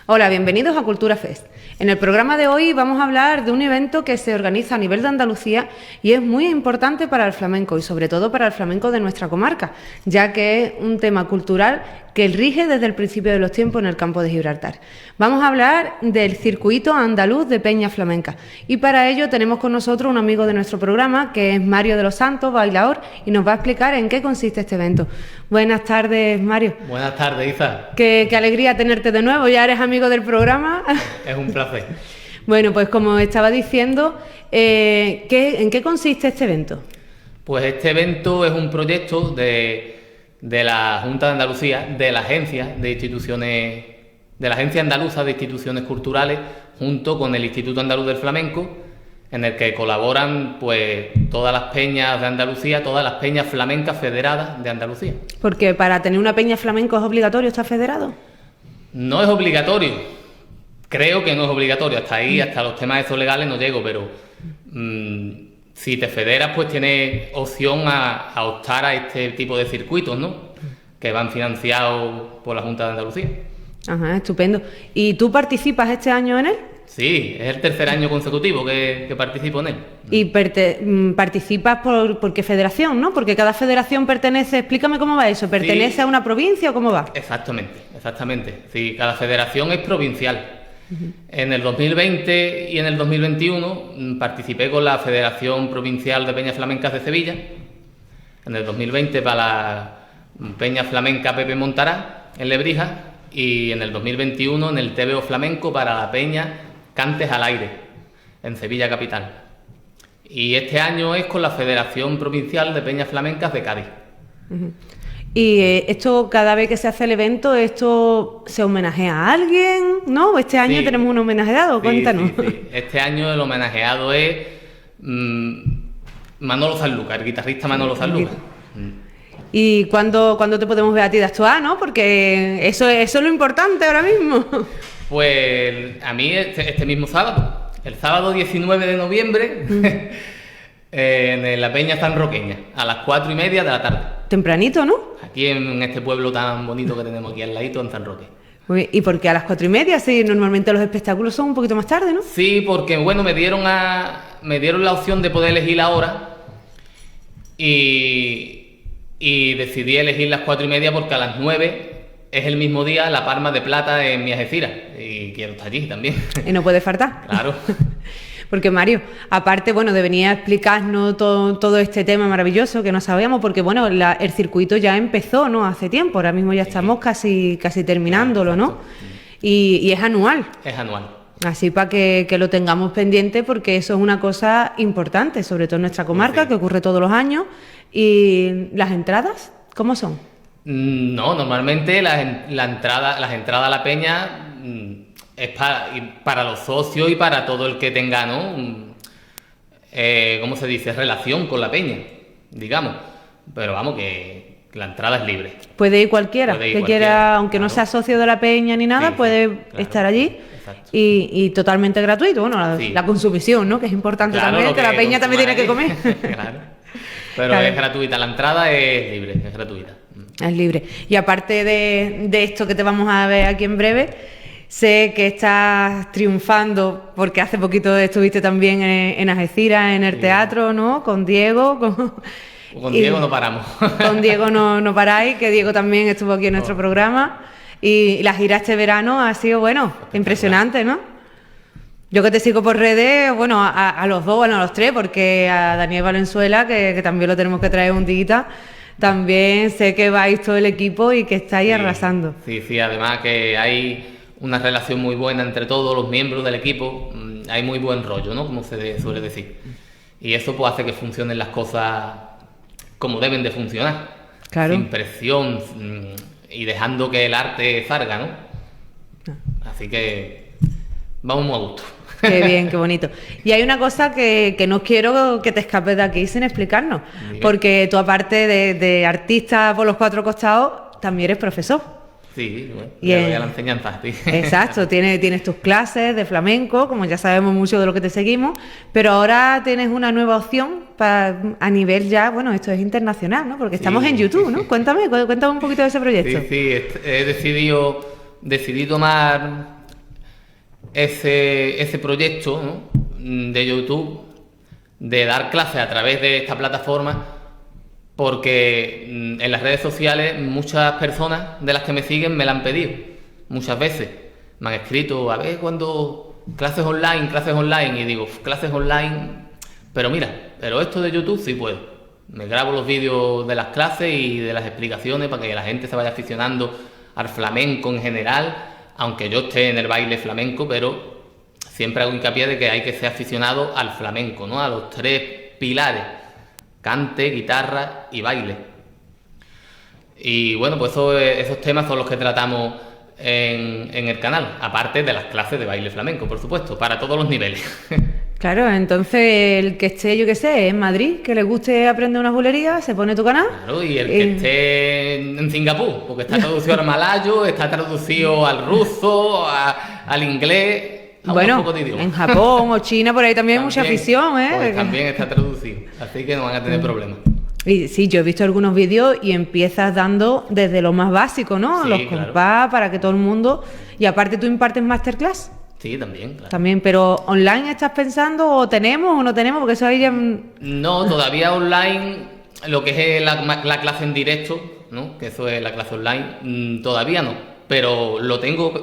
Hola, bienvenidos a Cultura Fest. En el programa de hoy vamos a hablar de un evento que se organiza a nivel de Andalucía y es muy importante para el flamenco y sobre todo para el flamenco de nuestra comarca, ya que es un tema cultural que rige desde el principio de los tiempos en el campo de Gibraltar. Vamos a hablar del circuito andaluz de peña flamenca y para ello tenemos con nosotros un amigo de nuestro programa que es Mario de los Santos, bailaor, y nos va a explicar en qué consiste este evento. Buenas tardes, Mario. Buenas tardes, Isa. Qué alegría tenerte de nuevo, ya eres amigo del programa. Es un placer. Bueno, pues como estaba diciendo, ¿en qué consiste este evento? Pues este evento es un proyecto de la Junta de Andalucía, de la Agencia Andaluza de Instituciones Culturales, junto con el Instituto Andaluz del Flamenco, en el que colaboran pues todas las peñas de Andalucía, todas las peñas flamencas federadas de Andalucía. Porque para tener una peña flamenco es obligatorio estar federado. No es obligatorio, creo que no es obligatorio, hasta ahí, hasta los temas estos legales no llego, pero si te federas pues tienes opción a optar a este tipo de circuitos, ¿no? Que van financiados por la Junta de Andalucía. Ajá, estupendo. ¿Y tú participas este año en él? Sí, es el tercer año consecutivo que participo en él. ¿Y participas por qué federación, no? Porque cada federación pertenece... Explícame cómo va eso. ¿Pertenece a una provincia o cómo va? Exactamente. Sí, cada federación es provincial. En el 2020 y en el 2021 participé con la Federación Provincial de Peñas Flamencas de Sevilla. En el 2020 para la Peña Flamenca Pepe Montará, en Lebrija. Y en el 2021 en el TVO Flamenco para la Peña Cantes al Aire, en Sevilla capital. Y este año es con la Federación Provincial de Peñas Flamencas de Cádiz. Y esto, cada vez que se hace el evento, ¿esto se homenajea a alguien? ¿No? Este año tenemos un homenajeado, cuéntanos. Sí. Este año el homenajeado es Manolo Sanlúcar, el guitarrista Manolo Sanlúcar. ¿Y cuándo te podemos ver a ti de actuar, no? Porque eso es lo importante ahora mismo. Pues a mí este mismo sábado, el sábado 19 de noviembre, en la Peña Sanroqueña, a las 4:30 de la tarde. Tempranito, ¿no? Aquí en este pueblo tan bonito que tenemos aquí al ladito, en San Roque. ¿Y por qué a las 4:30? Sí, normalmente los espectáculos son un poquito más tarde, ¿no? Sí, porque bueno, me dieron la opción de poder elegir la hora y decidí elegir las 4:30 porque a las 9 es el mismo día la Palma de Plata en mi Algeciras y quiero estar allí también. Y no puede faltar. Claro. Porque Mario, aparte, bueno, de venir a explicarnos todo este tema maravilloso que no sabíamos, porque bueno, el circuito ya empezó, ¿no? Hace tiempo, ahora mismo ya estamos casi terminándolo, ¿no? Y es anual. Es anual. Así para que lo tengamos pendiente, porque eso es una cosa importante, sobre todo en nuestra comarca, que ocurre todos los años. ¿Y las entradas cómo son? No, normalmente las entradas a la peña es para los socios y para todo el que tenga, ¿no? ¿Cómo se dice? Relación con la peña, digamos. Pero vamos, que la entrada es libre. Puede ir cualquiera, quiera, aunque no sea socio de la peña ni nada, puede estar allí. Y totalmente gratuito. Bueno, la consumición, ¿no? Que es importante también, que la peña también tiene que comer. Claro. Pero es gratuita, la entrada es libre, es gratuita. Es libre. Y aparte de esto que te vamos a ver aquí en breve, sé que estás triunfando, porque hace poquito estuviste también en Algeciras, en el teatro, ¿no? Con Diego. Con Diego no paramos. Con Diego no paráis, que Diego también estuvo aquí en nuestro programa. Y la gira este verano ha sido, bueno, impresionante, ¿no? Yo que te sigo por redes, bueno, a los dos, bueno, a los tres, porque a Daniel Valenzuela, que también lo tenemos que traer un día, también sé que vais todo el equipo y que estáis arrasando. Sí, además que hay una relación muy buena entre todos los miembros del equipo, hay muy buen rollo, ¿no? Como se suele decir. Y eso pues hace que funcionen las cosas como deben de funcionar. Claro. Sin presión y dejando que el arte salga, ¿no? Así que vamos muy a gusto. Qué bien, qué bonito. Y hay una cosa que no quiero que te escapes de aquí sin explicarnos, porque tú aparte de artista por los cuatro costados, también eres profesor. Sí, bueno, ya voy a la enseñanza. Sí. Exacto, tienes tus clases de flamenco, como ya sabemos mucho de lo que te seguimos, pero ahora tienes una nueva opción a nivel ya, bueno, esto es internacional, ¿no? Porque estamos en YouTube, ¿no? Cuéntame un poquito de ese proyecto. Sí, he decidido tomar ese proyecto, ¿no?, de YouTube, de dar clases a través de esta plataforma, porque en las redes sociales muchas personas de las que me siguen me la han pedido muchas veces. Me han escrito, a ver, cuando clases online, y digo, clases online, pero mira, pero esto de YouTube sí puedo. Me grabo los vídeos de las clases y de las explicaciones para que la gente se vaya aficionando al flamenco en general, aunque yo esté en el baile flamenco, pero siempre hago hincapié de que hay que ser aficionado al flamenco, ¿no?, a los 3 pilares: cante, guitarra y baile. Y bueno, pues esos temas son los que tratamos en el canal, aparte de las clases de baile flamenco, por supuesto, para todos los niveles. Claro, entonces el que esté, yo qué sé, en Madrid, que le guste aprender una bulería, se pone tu canal. Claro, y el que esté en Singapur, porque está traducido al malayo, está traducido al ruso, al inglés, a bueno, un poco de idioma. En Japón o China, por ahí también hay mucha afición, ¿eh? Pues también está traducido, así que no van a tener problemas. Y sí, yo he visto algunos vídeos y empiezas dando desde lo más básico, ¿no? Sí, los claro. compás, para que todo el mundo... Y aparte tú impartes masterclass. Sí, también, claro. También, pero ¿online estás pensando o tenemos o no tenemos? Porque eso ahí ya... No, todavía online, lo que es la clase en directo, ¿no?, que eso es la clase online, todavía no, pero lo tengo.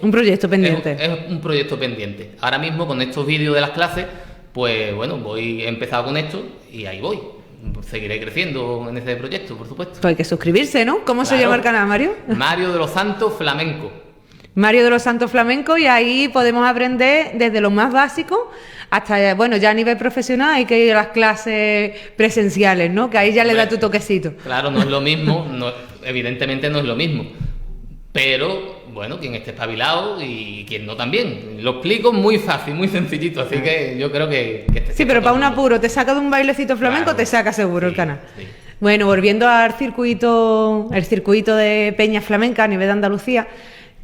Un proyecto pendiente. Es un proyecto pendiente. Ahora mismo con estos vídeos de las clases, pues bueno, he empezado con esto y ahí voy. Seguiré creciendo en ese proyecto, por supuesto. Pues hay que suscribirse, ¿no? ¿Cómo se llama el canal, Mario? Mario de los Santos Flamenco. Mario de los Santos Flamenco, y ahí podemos aprender desde lo más básico hasta, bueno, ya a nivel profesional hay que ir a las clases presenciales, ¿no? Que ahí ya le da tu toquecito. Claro, no es lo mismo, evidentemente no es lo mismo. Pero, bueno, quien esté espabilado y quien no también. Lo explico muy fácil, muy sencillito, así que yo creo que sí, pero para un apuro, te saca de un bailecito flamenco, claro, te saca seguro el canal. Sí. Bueno, volviendo al circuito de peña flamenca a nivel de Andalucía,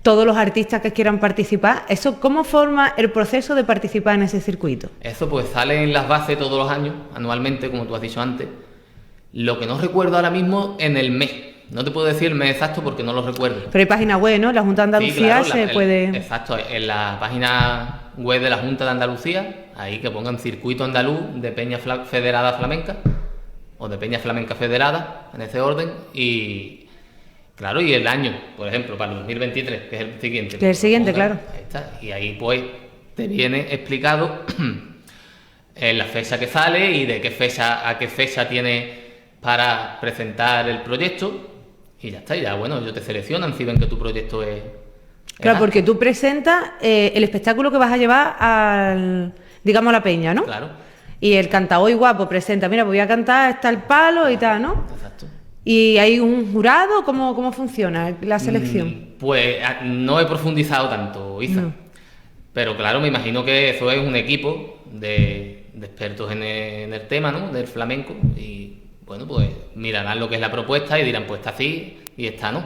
todos los artistas que quieran participar, ¿eso cómo forma el proceso de participar en ese circuito? Eso pues sale en las bases todos los años, anualmente, como tú has dicho antes. Lo que no recuerdo ahora mismo en el mes. No te puedo decir el mes exacto porque no lo recuerdo. Pero hay página web, ¿no? La Junta de Andalucía, sí, claro, puede... Exacto, en la página web de la Junta de Andalucía, ahí que pongan Circuito Andaluz de Peña Federada Flamenca, o de Peña Flamenca Federada, en ese orden, y... Claro, y el año, por ejemplo, para el 2023, que es el siguiente. Que es el siguiente, claro. Ahí está, y ahí pues te viene explicado la fecha que sale y de qué fecha a qué fecha tiene para presentar el proyecto. Y ya está, y ya bueno, ellos te seleccionan si ven que tu proyecto es... Claro, porque tú presentas el espectáculo que vas a llevar digamos, a la peña, ¿no? Claro. Y el cantador igual, pues presenta, mira, pues voy a cantar, está el palo y tal, ¿no? Exacto. ¿Y hay un jurado? ¿Cómo funciona la selección? Pues no he profundizado tanto, Isa. No. Pero claro, me imagino que eso es un equipo de expertos en el tema, ¿no?, del flamenco. Y bueno, pues mirarán lo que es la propuesta y dirán, pues está así y está no.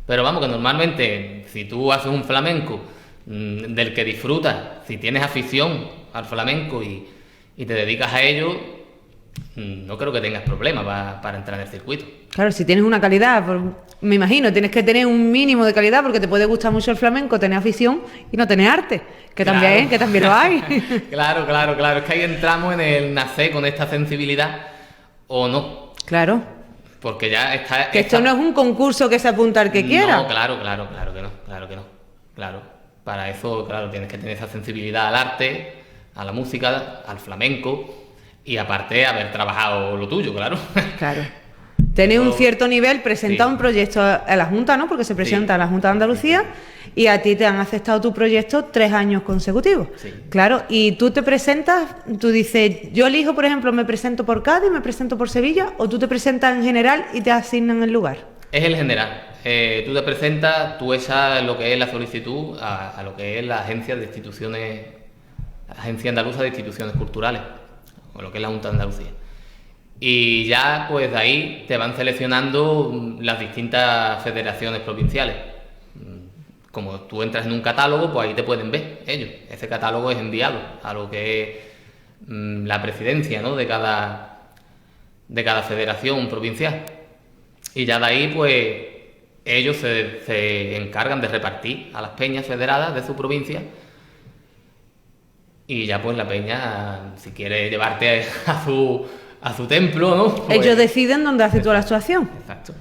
Pero vamos, que normalmente si tú haces un flamenco del que disfrutas, si tienes afición al flamenco y te dedicas a ello, no creo que tengas problemas para entrar en el circuito. Claro, si tienes una calidad, me imagino, tienes que tener un mínimo de calidad porque te puede gustar mucho el flamenco, tener afición y no tener arte, que, claro, también lo hay. Claro, es que ahí entramos en el nacer con esta sensibilidad o no. Claro. Porque ya está... Que esto no es un concurso que se apunta al que quiera. No, claro que no. Claro, para eso, claro, tienes que tener esa sensibilidad al arte, a la música, al flamenco y aparte haber trabajado lo tuyo, claro. Claro. Tener un cierto nivel, presentar un proyecto a la Junta, ¿no? Porque se presenta a la Junta de Andalucía y a ti te han aceptado tu proyecto 3 años consecutivos. Sí. Claro, y tú te presentas, tú dices, yo elijo, por ejemplo, me presento por Cádiz, me presento por Sevilla, o tú te presentas en general y te asignan el lugar. Es el general. Tú te presentas, tú echas lo que es la solicitud a lo que es la Agencia Andaluza de Instituciones Culturales, o lo que es la Junta de Andalucía. Y ya pues de ahí te van seleccionando las distintas federaciones provinciales. Como tú entras en un catálogo, pues ahí te pueden ver ellos. Ese catálogo es enviado a lo que es la presidencia, ¿no?, de cada federación provincial. Y ya de ahí pues ellos se encargan de repartir a las peñas federadas de su provincia Y ya pues la peña, si quiere llevarte a su templo, ¿no? Pues, ellos deciden dónde hace toda la actuación. Exacto.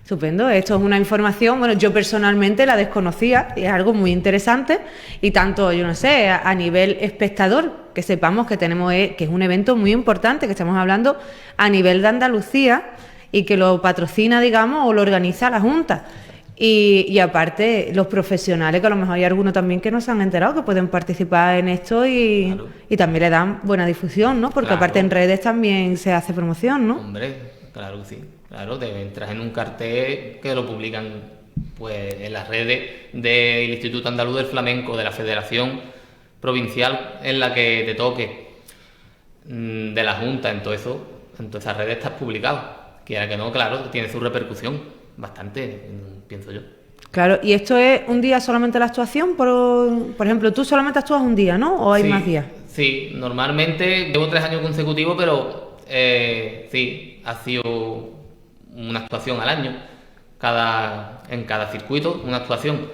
Estupendo, esto es una información, bueno, yo personalmente la desconocía y es algo muy interesante y tanto, yo no sé, a nivel espectador, que sepamos que tenemos, que es un evento muy importante, que estamos hablando a nivel de Andalucía y que lo patrocina, digamos, o lo organiza la Junta. Y aparte, los profesionales, que a lo mejor hay algunos también que no se han enterado, que pueden participar en esto y también le dan buena difusión, ¿no? Porque Claro. aparte en redes también se hace promoción, ¿no? Hombre, claro que sí. Claro, te entras en un cartel que lo publican pues en las redes del Instituto Andaluz del Flamenco, de la Federación Provincial en la que te toque, de la Junta, en todo eso, en todas esas redes estás publicado. Quiera que no, claro, tiene su repercusión. Bastante, pienso yo. Claro, y esto es un día solamente la actuación, por ejemplo, tú solamente actúas un día, ¿no? ¿O hay más días? Sí, normalmente llevo 3 años consecutivos, pero sí, ha sido una actuación al año, en cada circuito, una actuación.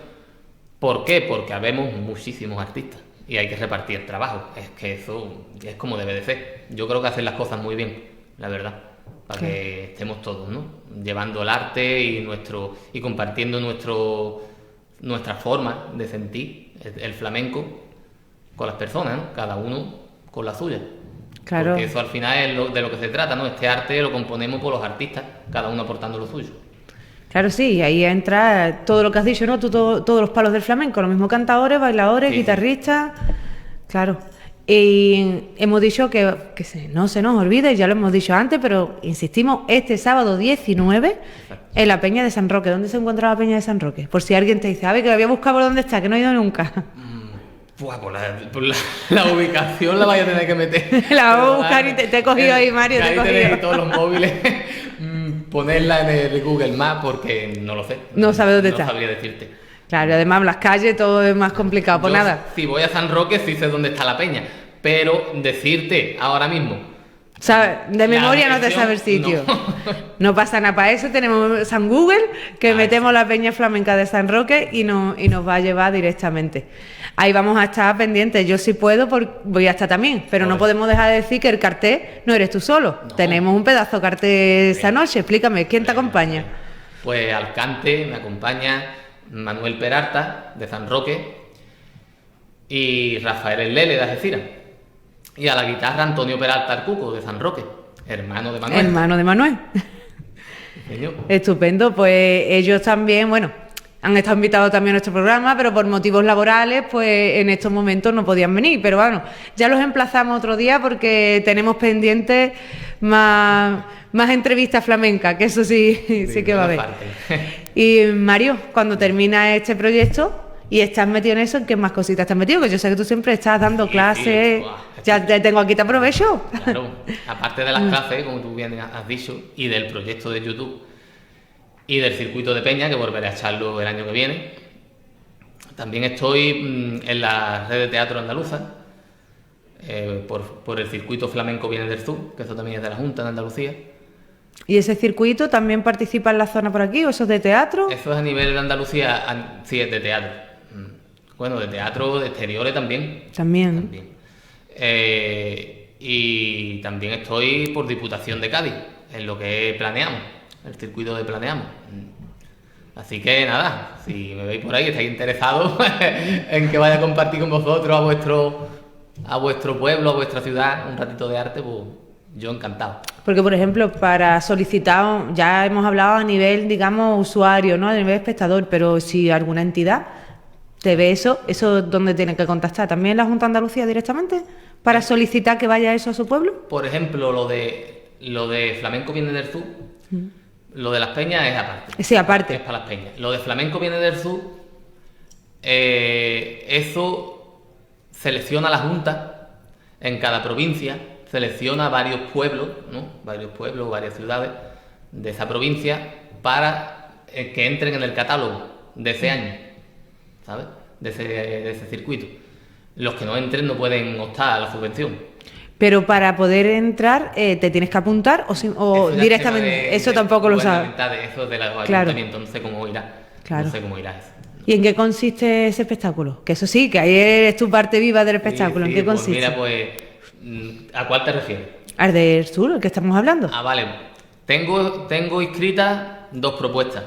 ¿Por qué? Porque habemos muchísimos artistas y hay que repartir el trabajo. Es que eso es como debe de ser. Yo creo que hacen las cosas muy bien, la verdad, para que estemos todos, ¿no? Llevando el arte y compartiendo nuestra forma de sentir el flamenco con las personas, ¿no? Cada uno con la suya. Claro. Porque eso al final es de lo que se trata, ¿no? Este arte lo componemos por los artistas, cada uno aportando lo suyo. Claro, sí, y ahí entra todo lo que has dicho, ¿no? Todos los palos del flamenco, los mismos cantadores, bailadores, guitarristas, claro. Y hemos dicho que no se nos olvide, ya lo hemos dicho antes, pero insistimos, este sábado 19 en la Peña de San Roque. ¿Dónde se encuentra la Peña de San Roque? Por si alguien te dice, a ver, que la voy a buscar por dónde está, que no he ido nunca. Pues por la ubicación la vaya a tener que meter. La voy a buscar y te he cogido ahí, Mario, te he cogido. Tenéis todos los móviles, ponerla en el Google Maps porque no lo sé. No sabe dónde está. No sabría decirte. Claro, además las calles todo es más complicado, pues nada. Si voy a San Roque sí sé dónde está la peña, pero decirte ahora mismo... ¿Sabes? De memoria no te sabe el sitio. No pasa nada, para eso tenemos San Google, que metemos la Peña Flamenca de San Roque y nos va a llevar directamente. Ahí vamos a estar pendientes. Yo sí puedo, voy a estar también, pero no podemos dejar de decir que el cartel no eres tú solo. No. Tenemos un pedazo de cartel esa noche. Explícame, ¿quién te acompaña? Pues al cante me acompaña Manuel Peralta, de San Roque, y Rafael El Lele, de Algeciras. Y a la guitarra Antonio Peralta Arcuco, de San Roque, hermano de Manuel. Hermano de Manuel. Estupendo, pues ellos también, bueno, han estado invitados también a nuestro programa, pero por motivos laborales, pues en estos momentos no podían venir. Pero bueno, ya los emplazamos otro día porque tenemos pendientes más entrevistas flamencas, que eso sí que va a haber. Y Mario, cuando termina este proyecto y estás metido en eso, ¿en qué más cositas estás metido? Que yo sé que tú siempre estás dando clases. Ya te tengo aquí, te aprovecho. Claro, aparte de las clases, como tú bien has dicho, y del proyecto de YouTube y del circuito de Peña, que volveré a echarlo el año que viene, también estoy en la red de teatro andaluza, por el circuito flamenco Viene del Sur, que eso también es de la Junta de Andalucía. ¿Y ese circuito también participa en la zona por aquí o eso es de teatro? Eso es a nivel de Andalucía, sí, es de teatro. Bueno, de teatro, de exteriores también. También. Y también estoy por Diputación de Cádiz, en lo que Planeamos, el circuito de Planeamos. Así que nada, si me veis por ahí, estáis interesados en que vaya a compartir con vosotros a vuestro pueblo, a vuestra ciudad, un ratito de arte, pues yo encantado. Porque, por ejemplo, para solicitar, ya hemos hablado a nivel, digamos, usuario, ¿no? A nivel espectador, pero si alguna entidad te ve eso, ¿dónde tiene que contactar? ¿También la Junta de Andalucía directamente? ¿Para solicitar que vaya eso a su pueblo? Por ejemplo, lo de Flamenco Viene del Sur, lo de las peñas es aparte. Sí, aparte. Es para las peñas. Lo de Flamenco Viene del Sur, eso selecciona la Junta en cada provincia, selecciona varios pueblos, ¿no? Varias ciudades de esa provincia para que entren en el catálogo de ese año, ¿sabes? De ese circuito. Los que no entren no pueden optar a la subvención. Pero para poder entrar, ¿te tienes que apuntar o directamente? Eso tampoco lo sabes. Eso de los ayuntamientos, no sé cómo irá. Claro. No sé cómo irá eso. ¿Y en qué consiste ese espectáculo? Que eso sí, que ahí es tu parte viva del espectáculo. Sí, ¿En qué pues consiste? mira, pues, ¿a cuál te refieres? Al del sur, el que estamos hablando. Ah, vale. Tengo inscritas 2 propuestas.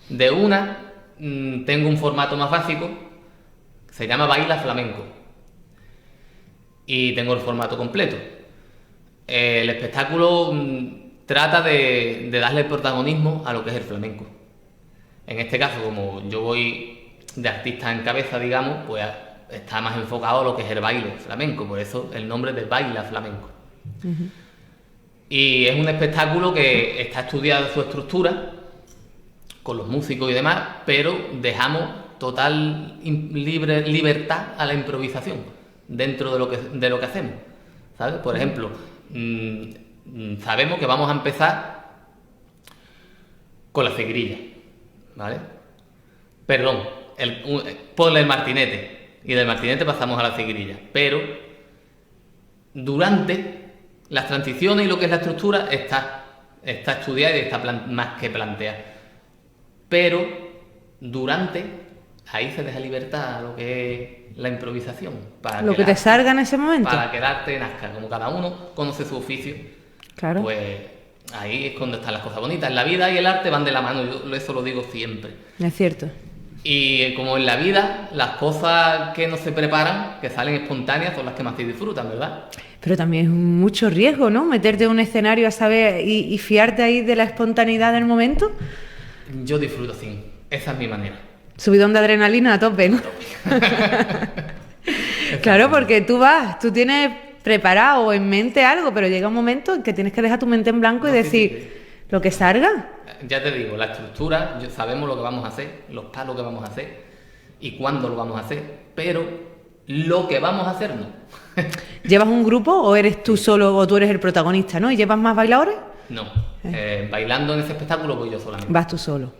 De una, tengo un formato más básico, se llama Baila Flamenco. Y tengo el formato completo. El espectáculo trata de darle protagonismo a lo que es el flamenco. En este caso, como yo voy de artista en cabeza, digamos, pues está más enfocado a lo que es el baile flamenco, por eso el nombre de Baila Flamenco. Uh-huh. Y es un espectáculo que está estudiado su estructura, con los músicos y demás, pero dejamos total libertad a la improvisación dentro de lo que hacemos, ¿sabes? Por ejemplo, sabemos que vamos a empezar con la seguirilla, ¿vale? Perdón, ponle el martinete, y del martinete pasamos a la seguirilla, pero durante las transiciones y lo que es la estructura está estudiada y está más que planteada, pero durante ahí se deja libertad a lo que es la improvisación. Para lo que te salga en ese momento. Para quedarte nazca, como cada uno conoce su oficio, claro. Pues ahí es cuando están las cosas bonitas. La vida y el arte van de la mano, yo eso lo digo siempre. Es cierto. Y como en la vida, las cosas que no se preparan, que salen espontáneas, son las que más se disfrutan, ¿verdad? Pero también es mucho riesgo, ¿no? Meterte en un escenario a saber y fiarte ahí de la espontaneidad del momento. Yo disfruto así, esa es mi manera. Subidón de adrenalina a tope, ¿no? Claro, porque tú tienes preparado en mente algo, pero llega un momento en que tienes que dejar tu mente en blanco y decir, lo que salga. Ya te digo, la estructura, sabemos lo que vamos a hacer, los palos que vamos a hacer y cuándo lo vamos a hacer, pero lo que vamos a hacer no. ¿Llevas un grupo o eres tú solo o tú eres el protagonista, no? ¿Y llevas más bailadores? No, bailando en ese espectáculo voy yo solamente. Vas tú solo.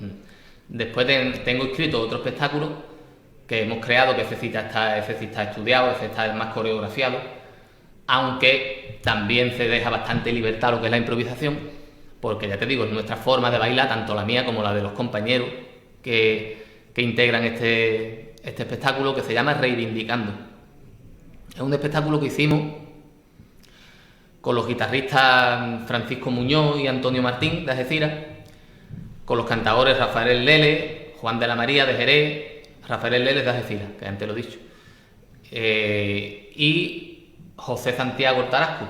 Después tengo escrito otro espectáculo que hemos creado, que ese sí está estudiado, ese está más coreografiado, aunque también se deja bastante libertad a lo que es la improvisación, porque ya te digo, es nuestra forma de bailar, tanto la mía como la de los compañeros que integran este espectáculo, que se llama Reivindicando. Es un espectáculo que hicimos con los guitarristas Francisco Muñoz y Antonio Martín de Algeciras, con los cantadores Rafael Lele, Juan de la María de Jerez, Rafael Lele de Algeciras, que antes lo he dicho, y José Santiago Tarasco.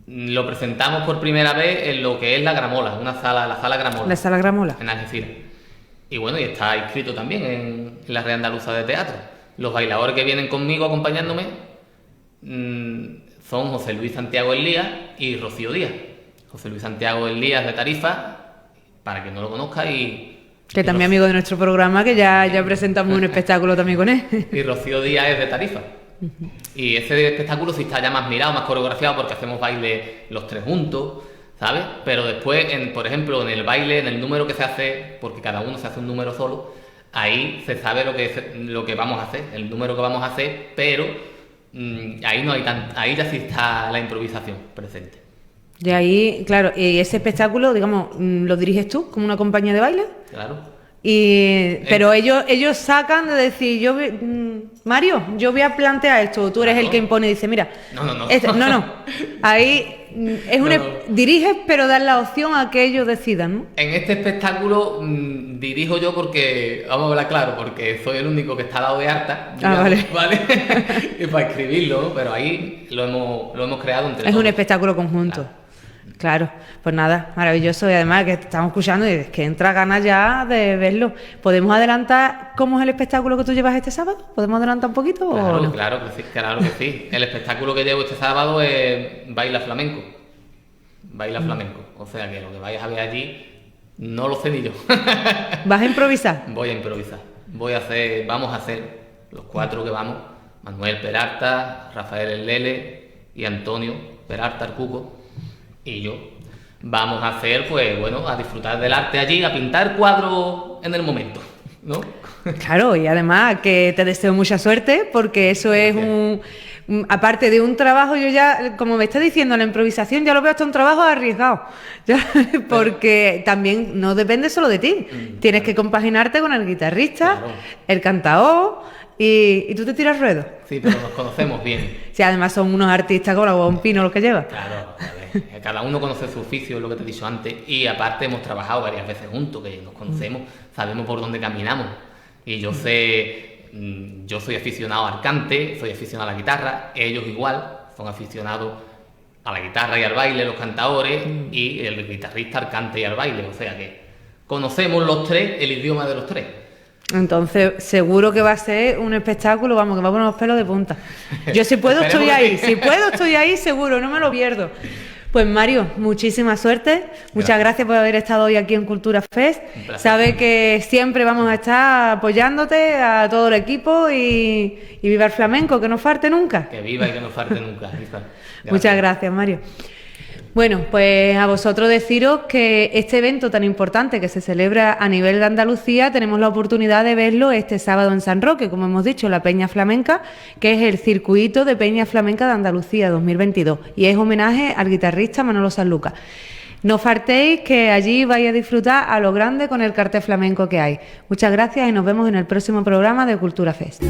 Lo presentamos por primera vez en lo que es la Gramola, la sala Gramola. La sala Gramola. En Algeciras. Y bueno, y está inscrito también en la Red Andaluza de Teatro. Los bailadores que vienen conmigo acompañándome son José Luis Santiago Elías y Rocío Díaz. José Luis Santiago Elías de Tarifa, para quien no lo conozca, que también amigo de nuestro programa, que ya presentamos un espectáculo también con él. Y Rocío Díaz es de Tarifa. Uh-huh. Y ese espectáculo sí está ya más mirado, más coreografiado, porque hacemos baile los tres juntos, ¿sabes? Pero después, por ejemplo, en el baile, en el número que se hace, porque cada uno se hace un número solo, ahí se sabe lo que vamos a hacer, el número que vamos a hacer, pero ahí no hay ahí ya sí está la improvisación presente. Y ahí, claro, y ese espectáculo, digamos, ¿lo diriges tú como una compañía de baile? Claro. Pero ellos sacan de decir, Mario, yo voy a plantear esto, tú eres el que impone y dice, mira, no. Ahí diriges, pero das la opción a que ellos decidan, ¿no? En este espectáculo dirijo yo porque, vamos a hablar claro, porque soy el único que está al lado de Arta, digamos, ¿vale? Y para escribirlo, ¿no? Pero ahí lo hemos creado entre todos. Es un espectáculo conjunto. Claro, pues nada, maravilloso, y además que estamos escuchando y es que entra ganas ya de verlo. ¿Podemos adelantar cómo es el espectáculo que tú llevas este sábado? ¿Podemos adelantar un poquito? Claro, o no? claro que sí. El espectáculo que llevo este sábado es Baila Flamenco. Baila Flamenco. O sea que lo que vayas a ver allí no lo sé ni yo. ¿Vas a improvisar? Voy a improvisar. Vamos a hacer los 4 que vamos: Manuel Peralta, Rafael El Lele y Antonio Peralta el Cuco. Y yo vamos a hacer, pues bueno, a disfrutar del arte allí, a pintar cuadros en el momento, ¿no? Claro, y además que te deseo mucha suerte, porque eso es aparte de un trabajo, yo ya, como me está diciendo, la improvisación ya lo veo hasta un trabajo arriesgado, porque también no depende solo de ti, tienes que compaginarte con el guitarrista, claro, el cantador, y tú te tiras ruedas. Sí, pero nos conocemos bien. Sí, además son unos artistas con la voz un pino los que llevan. Claro, a ver, cada uno conoce su oficio, lo que te he dicho antes, y aparte hemos trabajado varias veces juntos, que nos conocemos, sabemos por dónde caminamos, y yo sé... Yo soy aficionado al cante, soy aficionado a la guitarra, ellos igual, son aficionados a la guitarra y al baile, los cantadores, y el guitarrista al cante y al baile, o sea que conocemos los tres el idioma de los tres. Entonces, seguro que va a ser un espectáculo, vamos, que va a poner los pelos de punta. Yo si puedo estoy ahí, si puedo estoy ahí seguro, no me lo pierdo. Pues Mario, muchísima suerte, muchas gracias por haber estado hoy aquí en Cultura Fest. Sabes que siempre vamos a estar apoyándote a todo el equipo y viva el flamenco, que no falte nunca. Que viva y que no falte nunca. Muchas gracias, Mario. Bueno, pues a vosotros deciros que este evento tan importante que se celebra a nivel de Andalucía, tenemos la oportunidad de verlo este sábado en San Roque, como hemos dicho, la Peña Flamenca, que es el circuito de Peña Flamenca de Andalucía 2022 y es homenaje al guitarrista Manolo Sanlúcar. No faltéis, que allí vais a disfrutar a lo grande con el cartel flamenco que hay. Muchas gracias y nos vemos en el próximo programa de Cultura Fest.